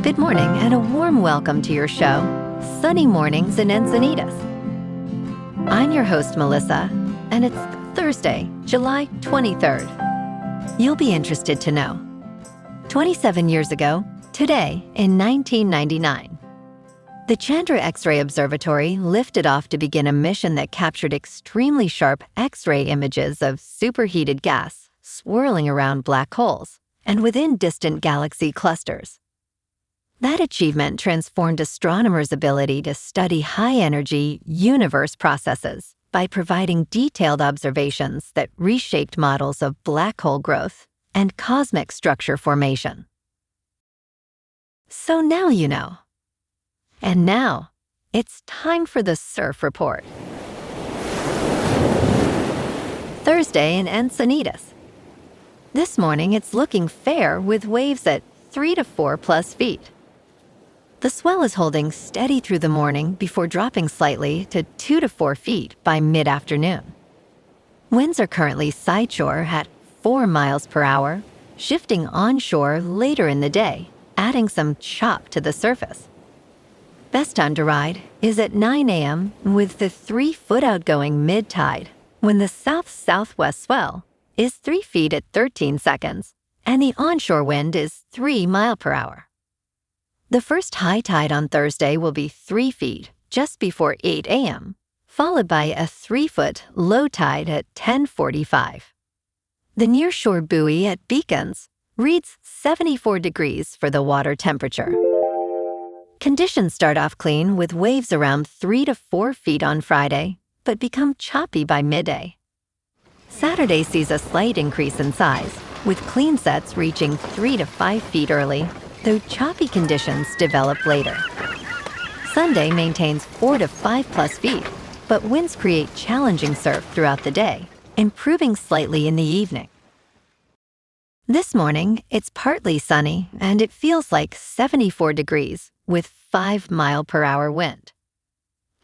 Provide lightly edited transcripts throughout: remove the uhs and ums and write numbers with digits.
Good morning and a warm welcome to your show, Sunny Mornings in Encinitas. I'm your host, Melissa, and it's Thursday, July 23rd. You'll be interested to know. 27 years ago, today in 1999, the Chandra X-ray Observatory lifted off to begin a mission that captured extremely sharp X-ray images of superheated gas swirling around black holes and within distant galaxy clusters. That achievement transformed astronomers' ability to study high-energy universe processes by providing detailed observations that reshaped models of black hole growth and cosmic structure formation. So now you know. And now, it's time for the Surf Report. Thursday in Encinitas. This morning, it's looking fair with waves at 3 to 4 plus feet. The swell is holding steady through the morning before dropping slightly to 2 to 4 feet by mid-afternoon. Winds are currently sideshore at 4 miles per hour, shifting onshore later in the day, adding some chop to the surface. Best time to ride is at 9 a.m. with the 3-foot outgoing mid-tide, when the south-southwest swell is 3 feet at 13 seconds, and the onshore wind is 3 miles per hour. The first high tide on Thursday will be 3 feet just before 8 a.m., followed by a 3-foot low tide at 10:45. The nearshore buoy at Beacons reads 74 degrees for the water temperature. Conditions start off clean with waves around 3 to 4 feet on Friday, but become choppy by midday. Saturday sees a slight increase in size, with clean sets reaching 3 to 5 feet early, though choppy conditions develop later. Sunday maintains 4 to 5 plus feet, but winds create challenging surf throughout the day, improving slightly in the evening. This morning, it's partly sunny, and it feels like 74 degrees with 5 mile per hour wind.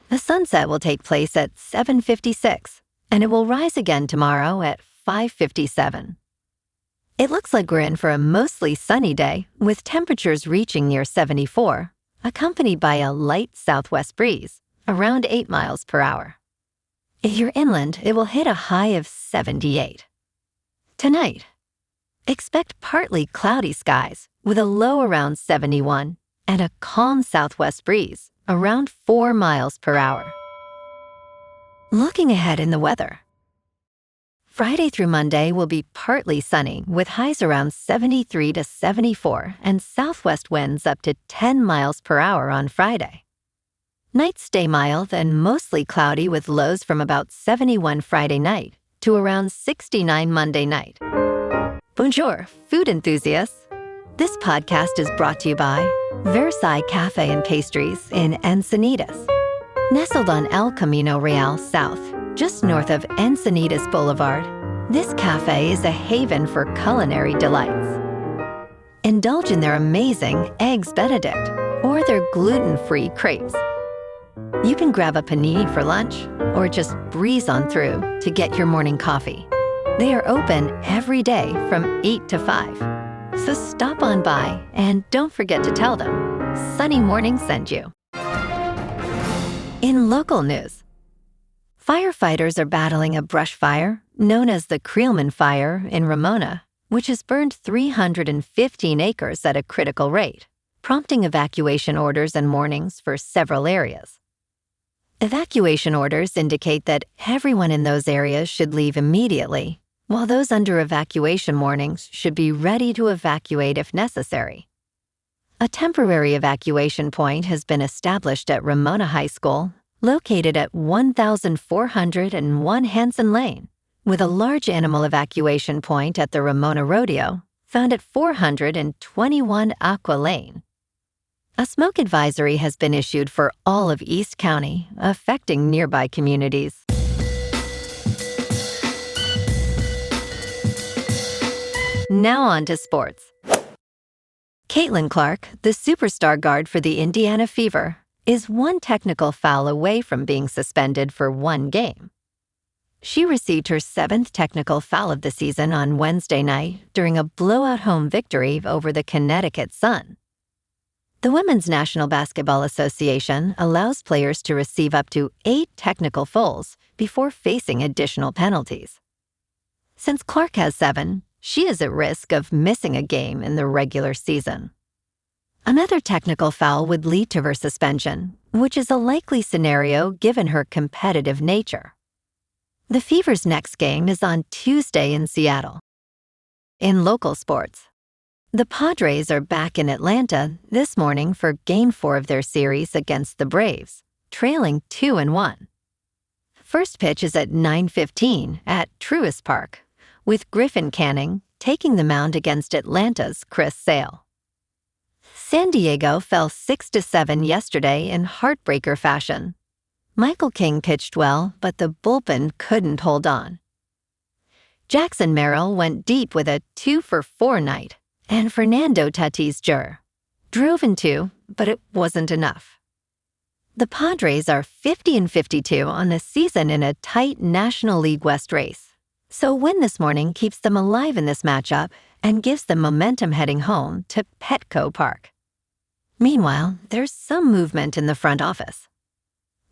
The sunset will take place at 7:56, and it will rise again tomorrow at 5:57. It looks like we're in for a mostly sunny day, with temperatures reaching near 74, accompanied by a light southwest breeze, around 8 miles per hour. If you're inland, it will hit a high of 78. Tonight, expect partly cloudy skies, with a low around 71 and a calm southwest breeze, around 4 miles per hour. Looking ahead in the weather. Friday through Monday will be partly sunny with highs around 73 to 74 and southwest winds up to 10 miles per hour on Friday. Nights stay mild and mostly cloudy with lows from about 71 Friday night to around 69 Monday night. Bonjour, food enthusiasts. This podcast is brought to you by Versailles Cafe and Pastries in Encinitas. Nestled on El Camino Real South, just north of Encinitas Boulevard, this cafe is a haven for culinary delights. Indulge in their amazing Eggs Benedict or their gluten-free crepes. You can grab a panini for lunch or just breeze on through to get your morning coffee. They are open every day from 8 to 5. So stop on by and don't forget to tell them Sunny Morning sent you. In local news, firefighters are battling a brush fire known as the Creelman Fire in Ramona, which has burned 315 acres at a critical rate, prompting evacuation orders and warnings for several areas. Evacuation orders indicate that everyone in those areas should leave immediately, while those under evacuation warnings should be ready to evacuate if necessary. A temporary evacuation point has been established at Ramona High School, located at 1401 Hanson Lane, with a large animal evacuation point at the Ramona Rodeo, found at 421 Aqua Lane. A smoke advisory has been issued for all of East County, affecting nearby communities. Now on to sports. Caitlin Clark, the superstar guard for the Indiana Fever, is one technical foul away from being suspended for one game. She received her 7th technical foul of the season on Wednesday night during a blowout home victory over the Connecticut Sun. The Women's National Basketball Association allows players to receive up to 8 technical fouls before facing additional penalties. Since Clark has 7, she is at risk of missing a game in the regular season. Another technical foul would lead to her suspension, which is a likely scenario given her competitive nature. The Fever's next game is on Tuesday in Seattle. In local sports, the Padres are back in Atlanta this morning for Game 4 of their series against the Braves, trailing 2-1. First pitch is at 9:15 at Truist Park, with Griffin Canning taking the mound against Atlanta's Chris Sale. San Diego fell 6-7 yesterday in heartbreaker fashion. Michael King pitched well, but the bullpen couldn't hold on. Jackson Merrill went deep with a 2-for-4 night, and Fernando Tatis Jr. drove in 2, but it wasn't enough. The Padres are 50-52 on the season in a tight National League West race, so a win this morning keeps them alive in this matchup and gives them momentum heading home to Petco Park. Meanwhile, there's some movement in the front office.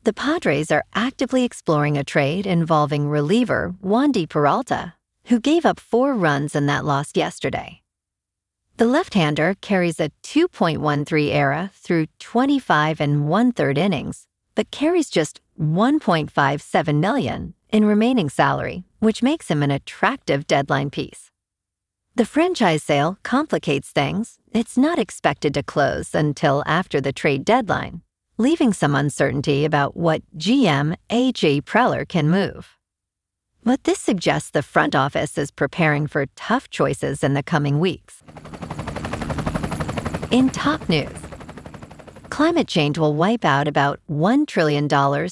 The Padres are actively exploring a trade involving reliever Wandy Peralta, who gave up 4 runs in that loss yesterday. The left-hander carries a 2.13 ERA through 25 1/3 innings, but carries just $1.57 million in remaining salary, which makes him an attractive deadline piece. The franchise sale complicates things. It's not expected to close until after the trade deadline, leaving some uncertainty about what GM A.J. Preller can move. But this suggests the front office is preparing for tough choices in the coming weeks. In top news, climate change will wipe out about $1 trillion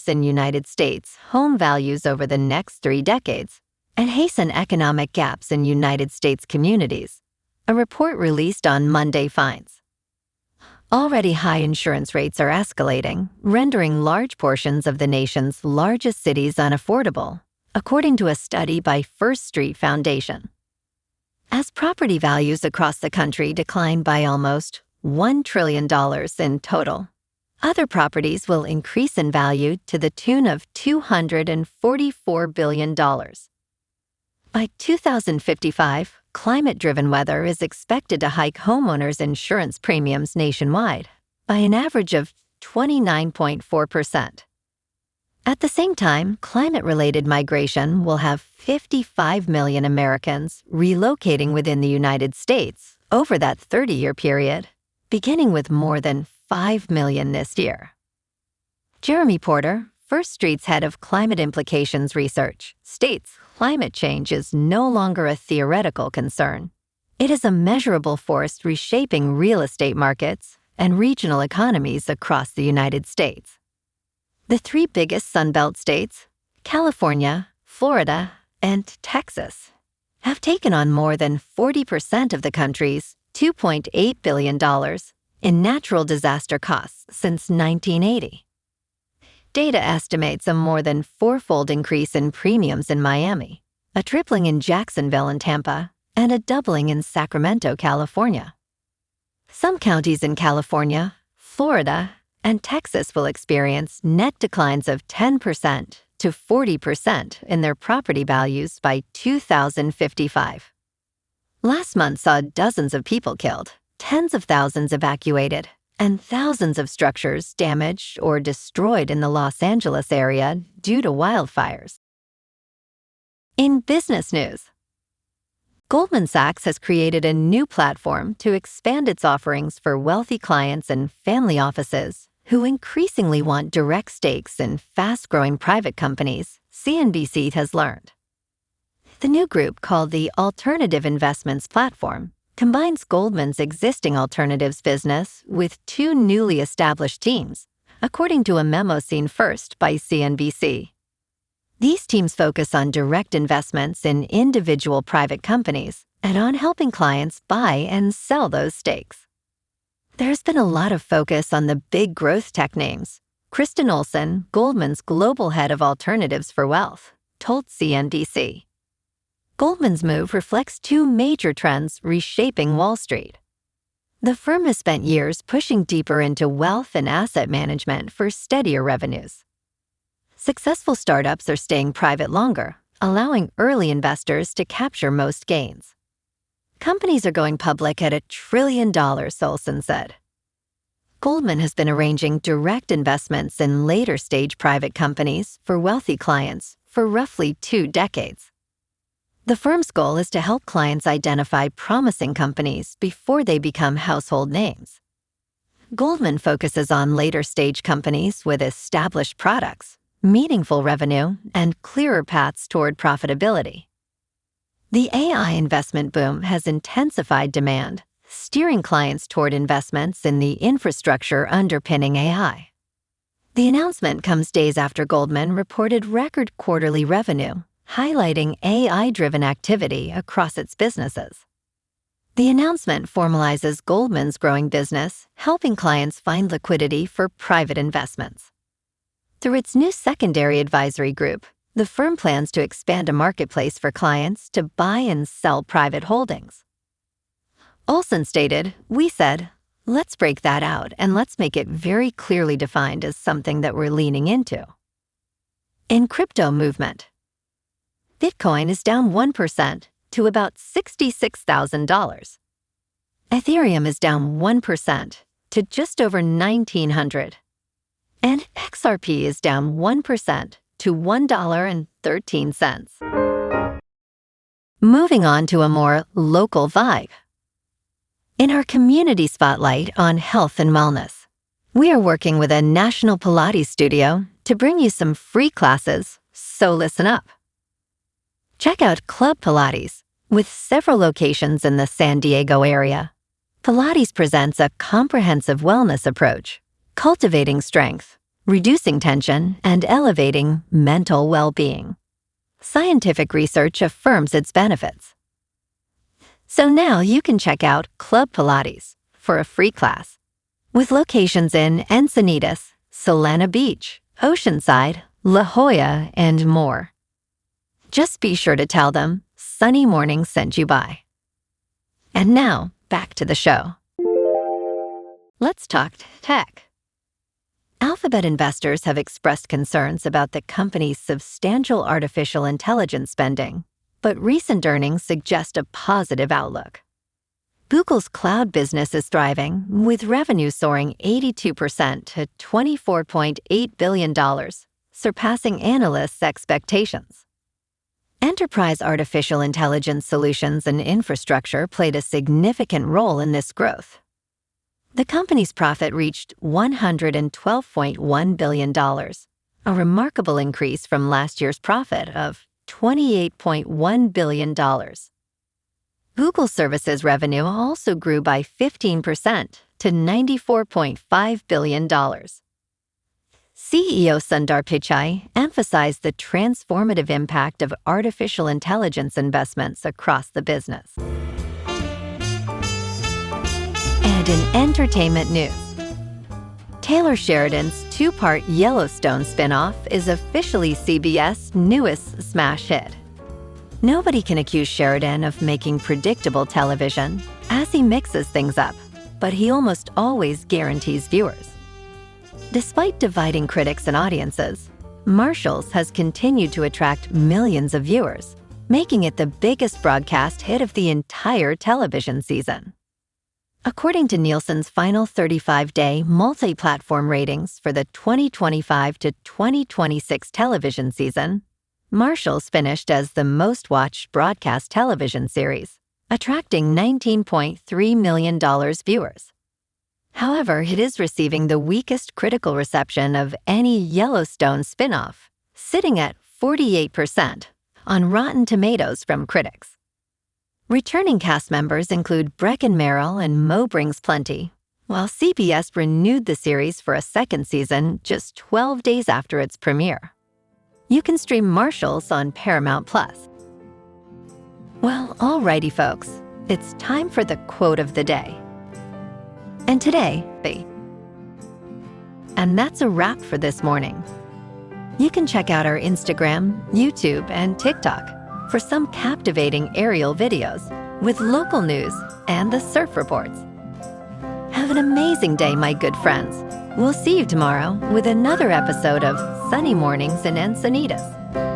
in United States home values over the next 3 decades and hasten economic gaps in United States communities, a report released on Monday finds. Already high insurance rates are escalating, rendering large portions of the nation's largest cities unaffordable, according to a study by First Street Foundation. As property values across the country decline by almost $1 trillion in total, other properties will increase in value to the tune of $244 billion. By 2055, climate-driven weather is expected to hike homeowners' insurance premiums nationwide by an average of 29.4%. At the same time, climate-related migration will have 55 million Americans relocating within the United States over that 30-year period, beginning with more than 5 million this year. Jeremy Porter, First Street's head of climate implications research, states climate change is no longer a theoretical concern. It is a measurable force reshaping real estate markets and regional economies across the United States. The 3 biggest Sunbelt states, California, Florida, and Texas, have taken on more than 40% of the country's $2.8 billion in natural disaster costs since 1980. Data estimates a more than 4-fold increase in premiums in Miami, a tripling in Jacksonville and Tampa, and a doubling in Sacramento, California. Some counties in California, Florida, and Texas will experience net declines of 10% to 40% in their property values by 2055. Last month saw dozens of people killed, tens of thousands evacuated, and thousands of structures damaged or destroyed in the Los Angeles area due to wildfires. In business news, Goldman Sachs has created a new platform to expand its offerings for wealthy clients and family offices who increasingly want direct stakes in fast-growing private companies, CNBC has learned. The new group, called the Alternative Investments Platform, combines Goldman's existing alternatives business with 2 newly established teams, according to a memo seen first by CNBC. These teams focus on direct investments in individual private companies and on helping clients buy and sell those stakes. There's been a lot of focus on the big growth tech names. Kristen Olson, Goldman's global head of alternatives for wealth, told CNBC. Goldman's move reflects 2 major trends reshaping Wall Street. The firm has spent years pushing deeper into wealth and asset management for steadier revenues. Successful startups are staying private longer, allowing early investors to capture most gains. Companies are going public at $1 trillion, Olson said. Goldman has been arranging direct investments in later-stage private companies for wealthy clients for roughly 2 decades. The firm's goal is to help clients identify promising companies before they become household names. Goldman focuses on later-stage companies with established products, meaningful revenue, and clearer paths toward profitability. The AI investment boom has intensified demand, steering clients toward investments in the infrastructure underpinning AI. The announcement comes days after Goldman reported record quarterly revenue, highlighting AI-driven activity across its businesses. The announcement formalizes Goldman's growing business, helping clients find liquidity for private investments. Through its new secondary advisory group, the firm plans to expand a marketplace for clients to buy and sell private holdings. Olson stated, "We said, let's break that out and let's make it very clearly defined as something that we're leaning into." In crypto movement, Bitcoin is down 1% to about $66,000. Ethereum is down 1% to just over $1,900. And XRP is down 1% to $1.13. Moving on to a more local vibe. In our community spotlight on health and wellness, we are working with a national Pilates studio to bring you some free classes, so listen up. Check out Club Pilates, with several locations in the San Diego area. Pilates presents a comprehensive wellness approach, cultivating strength, reducing tension, and elevating mental well-being. Scientific research affirms its benefits. So now you can check out Club Pilates for a free class, with locations in Encinitas, Solana Beach, Oceanside, La Jolla, and more. Just be sure to tell them Sunny Morning sent you by. And now, back to the show. Let's talk tech. Alphabet investors have expressed concerns about the company's substantial artificial intelligence spending, but recent earnings suggest a positive outlook. Google's cloud business is thriving, with revenue soaring 82% to $24.8 billion, surpassing analysts' expectations. Enterprise artificial intelligence solutions and infrastructure played a significant role in this growth. The company's profit reached $112.1 billion, a remarkable increase from last year's profit of $28.1 billion. Google Services revenue also grew by 15% to $94.5 billion. CEO Sundar Pichai emphasized the transformative impact of artificial intelligence investments across the business. And in entertainment news, Taylor Sheridan's 2-part Yellowstone spinoff is officially CBS' newest smash hit. Nobody can accuse Sheridan of making predictable television, as he mixes things up, but he almost always guarantees viewers. Despite dividing critics and audiences, Marshals has continued to attract millions of viewers, making it the biggest broadcast hit of the entire television season. According to Nielsen's final 35-day multi-platform ratings for the 2025 to 2026 television season, Marshals finished as the most-watched broadcast television series, attracting $19.3 million viewers. However, it is receiving the weakest critical reception of any Yellowstone spinoff, sitting at 48% on Rotten Tomatoes from critics. Returning cast members include Breckin Merrill and Mo Brings Plenty, while CBS renewed the series for a second season just 12 days after its premiere. You can stream Marshals on Paramount+. Well, alrighty folks, it's time for the quote of the day. And today, and that's a wrap for this morning. You can check out our Instagram, YouTube, and TikTok for some captivating aerial videos with local news and the surf reports. Have an amazing day, my good friends. We'll see you tomorrow with another episode of Sunny Mornings in Encinitas.